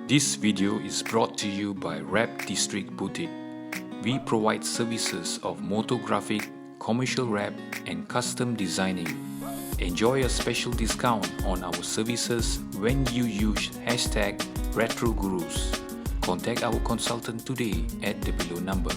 This video is brought to you by Wrap District Boutique. We provide services of motographic, commercial wrap and custom designing. Enjoy a special discount on our services when you use #RetroGurus. Contact our consultant today at the below number.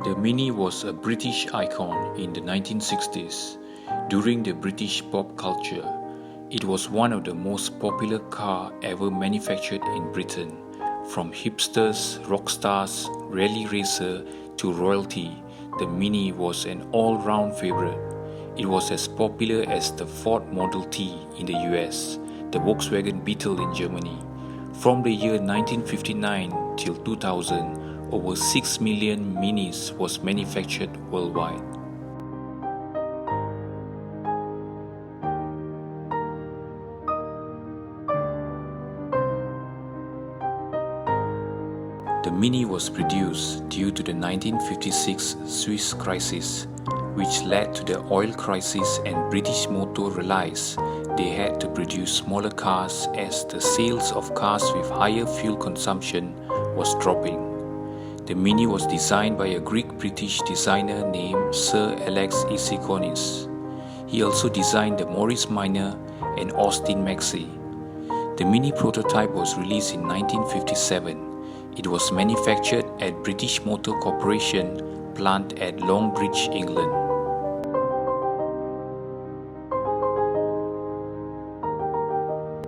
The Mini was a British icon in the 1960s. During the British pop culture, it was one of the most popular cars ever manufactured in Britain. From hipsters, rock stars, rally racer to royalty, the Mini was an all-round favorite. It was as popular as the Ford Model T in the US, the Volkswagen Beetle in Germany. From the year 1959 till 2000, over 6 million Minis was manufactured worldwide. The Mini was produced due to the 1956 Swiss crisis, which led to the oil crisis, and British Motor realized they had to produce smaller cars as the sales of cars with higher fuel consumption was dropping. The Mini was designed by a Greek-British designer named Sir Alex Isigonis. He also designed the Morris Minor and Austin Maxi. The Mini prototype was released in 1957. It was manufactured at British Motor Corporation plant at Longbridge, England.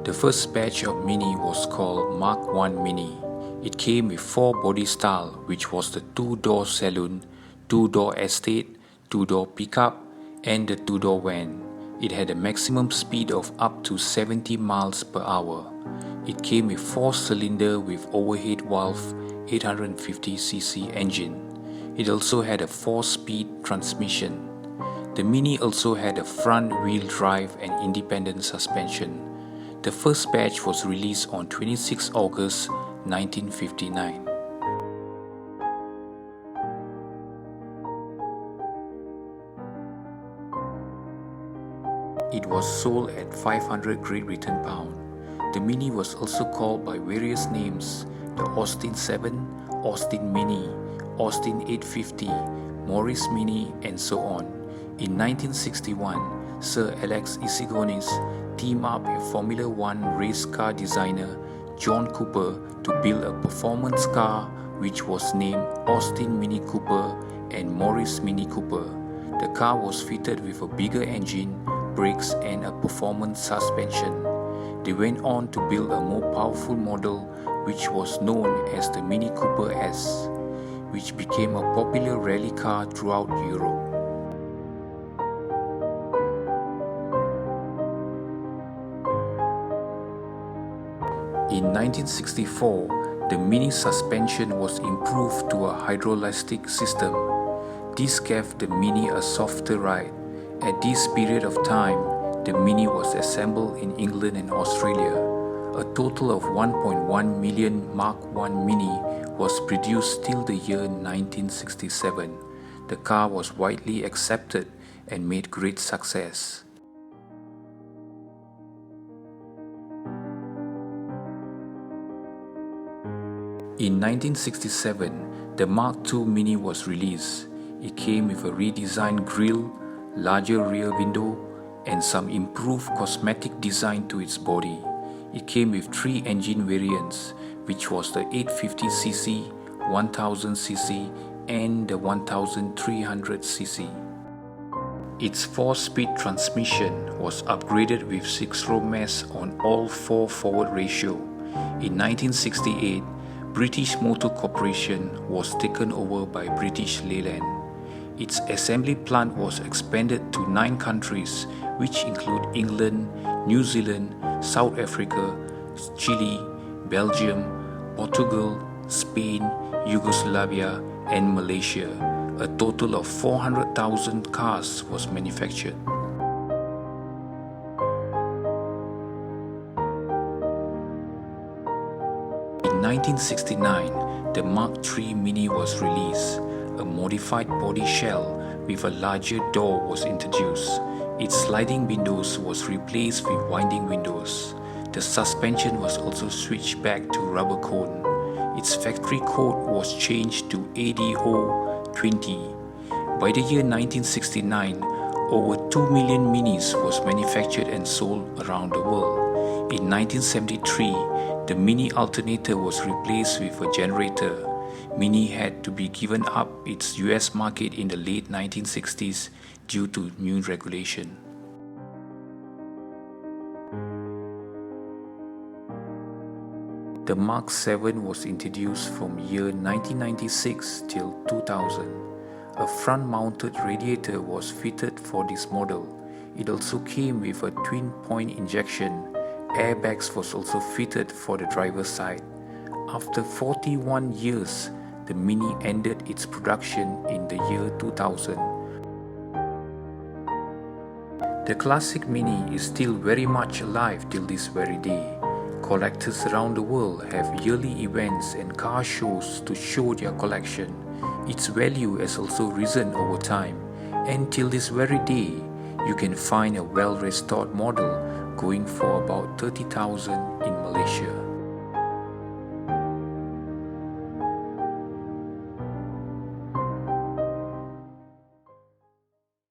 The first batch of Mini was called Mark I Mini. It came with 4 body style, which was the 2-door saloon, 2-door estate, 2-door pickup, and the 2-door van. It had a maximum speed of up to 70 miles per hour. It came with 4-cylinder with overhead valve 850cc engine. It also had a 4-speed transmission. The Mini also had a front-wheel drive and independent suspension. The first batch was released on 26 August 1959. It was sold at 500 Great Britain pound. The Mini was also called by various names: the Austin 7, Austin Mini, Austin 850, Morris Mini, and so on. In 1961, Sir Alex Isigonis teamed up with Formula One race car designer John Cooper to build a performance car which was named Austin Mini Cooper and Morris Mini Cooper. The car was fitted with a bigger engine, brakes, and a performance suspension. They went on to build a more powerful model which was known as the Mini Cooper S, which became a popular rally car throughout Europe. In 1964, the Mini suspension was improved to a hydroelastic system. This gave the Mini a softer ride. At this period of time, the Mini was assembled in England and Australia. A total of 1.1 million Mark I Mini was produced till the year 1967. The car was widely accepted and made great success. In 1967, the Mark II Mini was released. It came with a redesigned grille, larger rear window, and some improved cosmetic design to its body. It came with 3 engine variants, which was the 850cc, 1000cc, and the 1300cc. Its 4-speed transmission was upgraded with 6-row mess on all 4 forward ratio. In 1968, British Motor Corporation was taken over by British Leyland. Its assembly plant was expanded to 9 countries, which include England, New Zealand, South Africa, Chile, Belgium, Portugal, Spain, Yugoslavia, and Malaysia. A total of 400,000 cars was manufactured. 1969, the Mark III Mini was released. A modified body shell with a larger door was introduced. Its sliding windows was replaced with winding windows. The suspension was also switched back to rubber cone. Its factory code was changed to ADO20. By the year 1969, over 2 million Minis was manufactured and sold around the world. In 1973, the Mini alternator was replaced with a generator. Mini had to be given up its US market in the late 1960s due to new regulation. The Mark VII was introduced from year 1996 till 2000. A front-mounted radiator was fitted for this model. It also came with a twin-point injection. Airbags was also fitted for the driver's side. After 41 years, the Mini ended its production in the year 2000. The classic Mini is still very much alive till this very day. Collectors around the world have yearly events and car shows to show their collection. Its value has also risen over time, and till this very day, you can find a well-restored model going for about 30,000 in Malaysia.